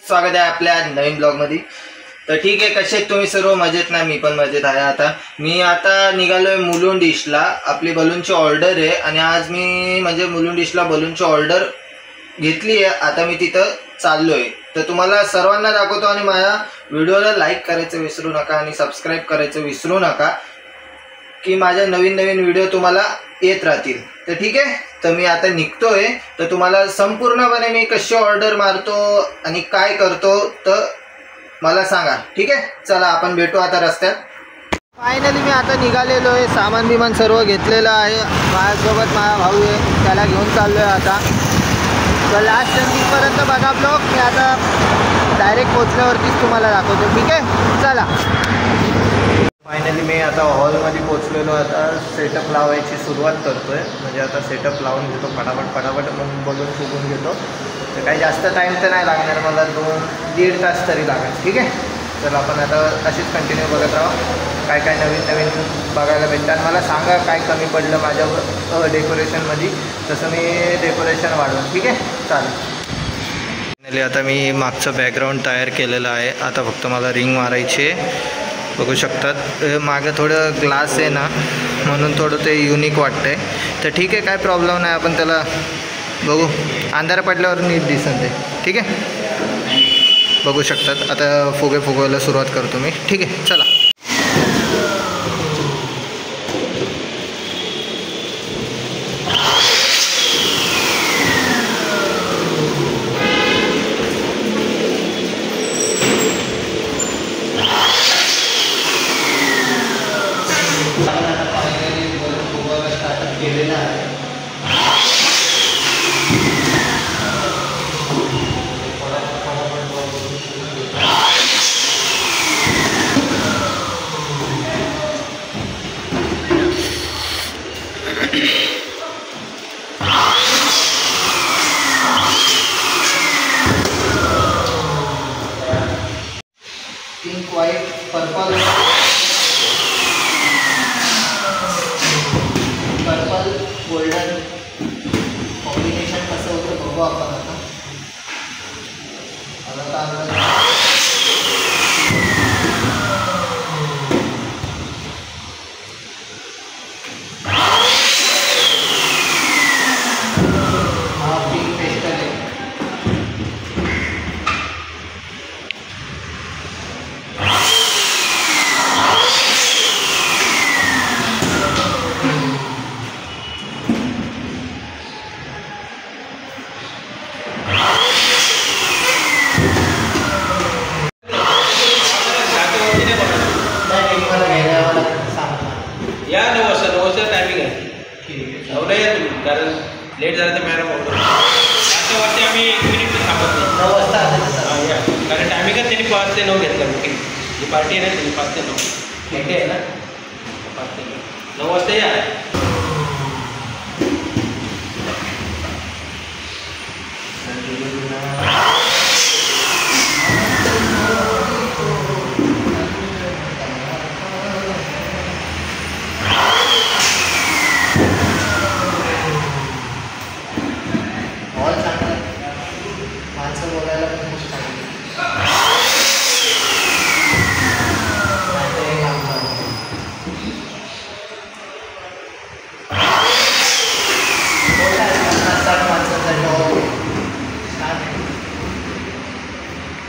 स्वागत आहे आपल्या नवीन ब्लॉगमध्ये। तर ठीक आहे, कसे तुम्ही सर्व मजेत ना? मी पण मजेत आहे। मी आता निघालोय मुलुंड डिशला। आपली बलूनची ऑर्डर आहे आणि आज मी म्हणजे मुलुंड डिशला बलूनची ऑर्डर घेतली आहे। आता मी तिथं चाललोय, तर तुम्हाला सर्वांना दाखवतो आणि माझ्या व्हिडिओला लाईक करायचं विसरू नका आणि सबस्क्राईब करायचं विसरू नका की माझे नवीन नवीन व्हिडिओ तुम्हाला येत राहतील। तर ठीक आहे, तर मी आता निघतोय। तर तुम्हाला संपूर्णपणे मी कशी ऑर्डर मारतो आणि काय करतो तर मला सांगा, ठीक आहे? चला आपण भेटू आता रस्त्यात। फायनली मी आता निघालेलो आहे, सामान बिमान सर्व घेतलेलं आहे। माझ्यासोबत माझा भाऊ आहे, त्याला घेऊन चाललोय आता। तर लास्ट एंडिंगपर्यंत बघा ब्लॉग। मी आता डायरेक्ट पोचल्यावरतीच तुम्हाला दाखवतो, ठीक आहे? चला। फायनली मी आता हॉलमध्ये पोचलेलो। आता सेटअप लावायची सुरुवात करतोय, म्हणजे आता सेटअप लावून घेतो फटाफट मग बलून फुगून घेतो। तर काही जास्त टाईम तर नाही लागणार मला, 2-1.5 तास तरी लागेल, ठीक आहे? तर आपण आता अशीच कंटिन्यू बघत राहू, काय काय नवीन बघायला भेटतात। मला सांगा काय कमी पडलं माझ्या डेकोरेशनमध्ये, तसं मी डेकोरेशन वाढवून, ठीक आहे? चालेल। आता मी मागचं बॅकग्राऊंड तयार केलेलं आहे, आता फक्त मला रिंग मारायची आहे। बघू शकतात मागं थोडं ग्लास आहे ना, म्हणून थोडं ते युनिक वाटतंय। तर ठीक आहे, काय प्रॉब्लेम नाही, आपण त्याला बघू, अंधार पडल्यावर नीट दिसत आहे, ठीक आहे? बघू शकतात आता फुगे फुगवायला सुरुवात करतो मी, ठीक आहे? चला। केलेला आहे pink, white, purple golden combination कसं होतं बघू आपण आता। हा पिंक पेस्टल आहे। या 9 वाजता टायमिंग आहे। एवढं या तुम्ही, कारण लेट झालं तर मॅडम ऑर्डर असं वाटते आम्ही 1 मिनिट थांबत नाही। 9 वाजता या, कारण टायमिंगच त्यांनी 5 ते 9 घेतलं बुकिंग। ही पार्टी आहे ना, त्यांनी 5 ते 9 ठीक आहे ना, 5 ते 9 वाजता या। माणसं बोलायला पण खूप चांगली।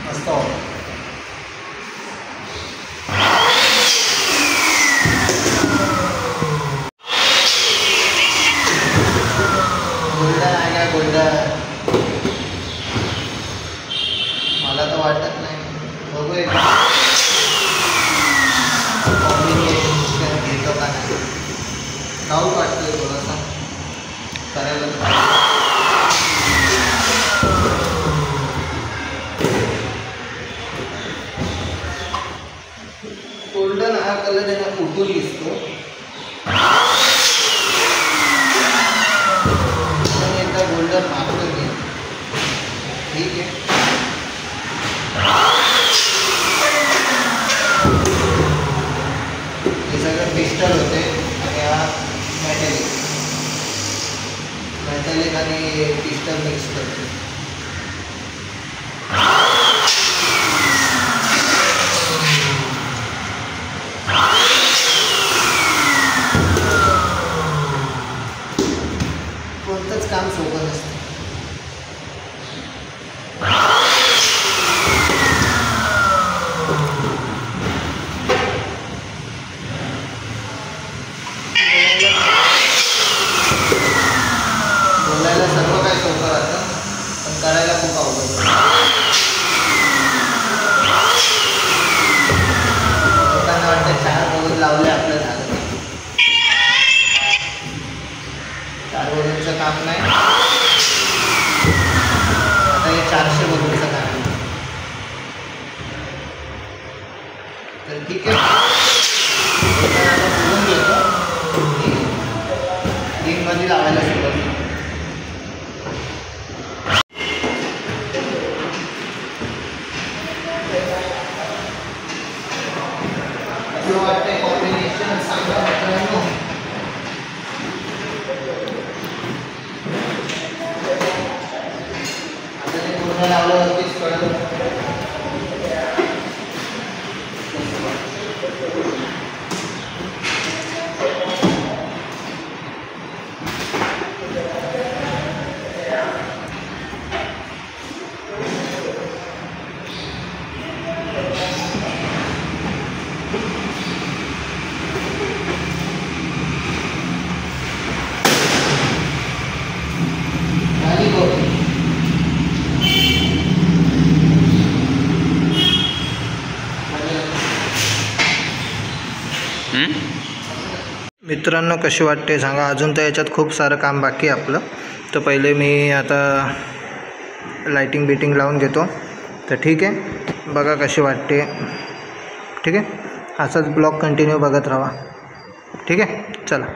मस्त गोल्डन आहे का? गोल्डन मला तर वाटत नाही, बघू एक कॉम्बिनेशन घेतो का नाही, डाऊट वाटतोय थोडासा करायला। गोल्डन हा कलर आहे ना, उठून दिसतो। एकदा गोल्डन मारतो मी, ठीक आहे? हे सगळं पिस्टल होते आणि हा मेटॅलिक मेटॅलिक आणि पिस्टल मिक्स करते। एकच काम सोपं नसतं. बोलायला सर्व काही सोपं राहतं पण करायला खूप अवघड. लोकांना वाटतं 4 बलून लावले आपलं झालं. 4 बलूनचं काम नाही, आता हे 400 बलूनचं काम आहे. तर ठीक आहे, आता बोलून घेतो मध्ये लावायला सुरुवात. वाटते कॉम्बिनेशन सांगा मित्रांनो. आता ते पूर्ण लावल्यावरतीच कळलं. मित्रांनो कशी वाटते सांगा. अजून तर याच्यात खूप सारं काम बाकी आहे आपलं. तर पहिले मी आता लाईटिंग बिटिंग लावून घेतो. तर ठीक आहे, बघा कशी वाटते. ठीक आहे, असाच ब्लॉग कंटिन्यू बघत राहा. ठीक आहे, चला.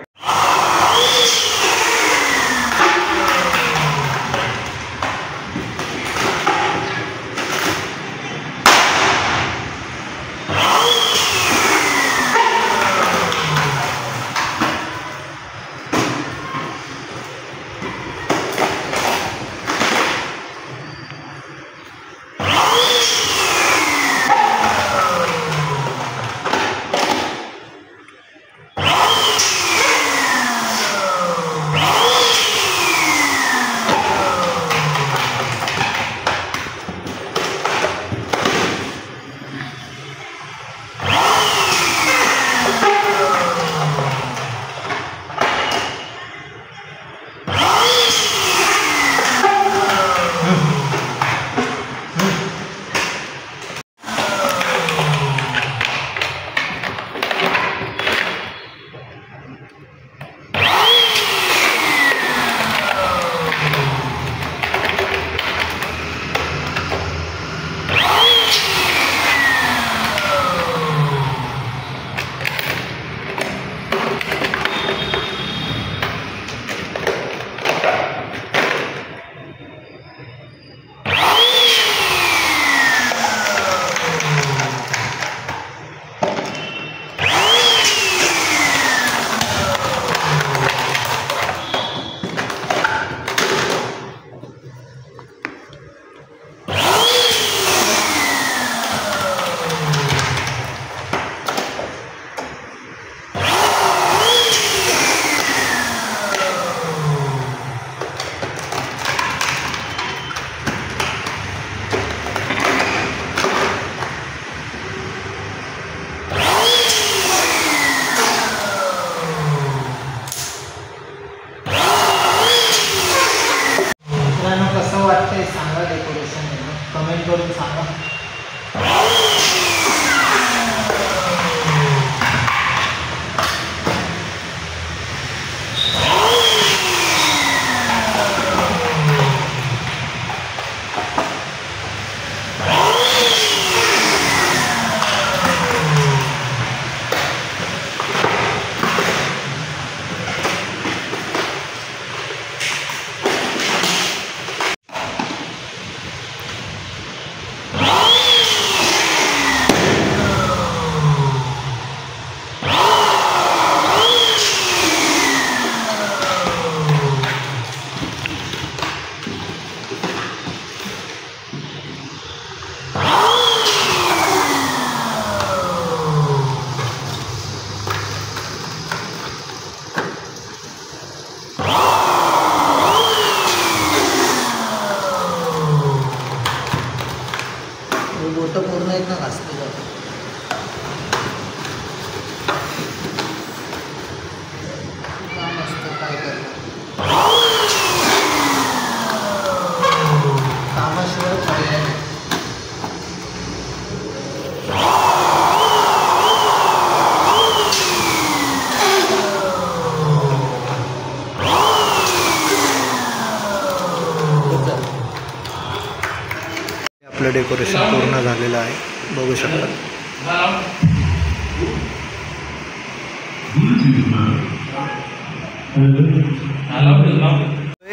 आपलं डेकोरेशन पूर्ण झालेलं आहे, बघू शकता.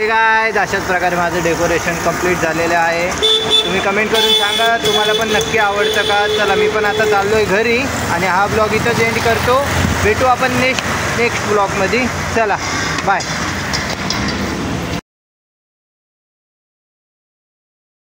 काय अशाच प्रकारे माझं डेकोरेशन कंप्लीट झालेलं आहे. तुम्ही कमेंट करून सांगा तुम्हाला पण नक्की आवडतं का. चला मी पण आता चाललो आहे घरी आणि हा ब्लॉग इथंच एंड करतो. भेटू आपण नेक्स्ट ब्लॉगमध्ये. चला बाय.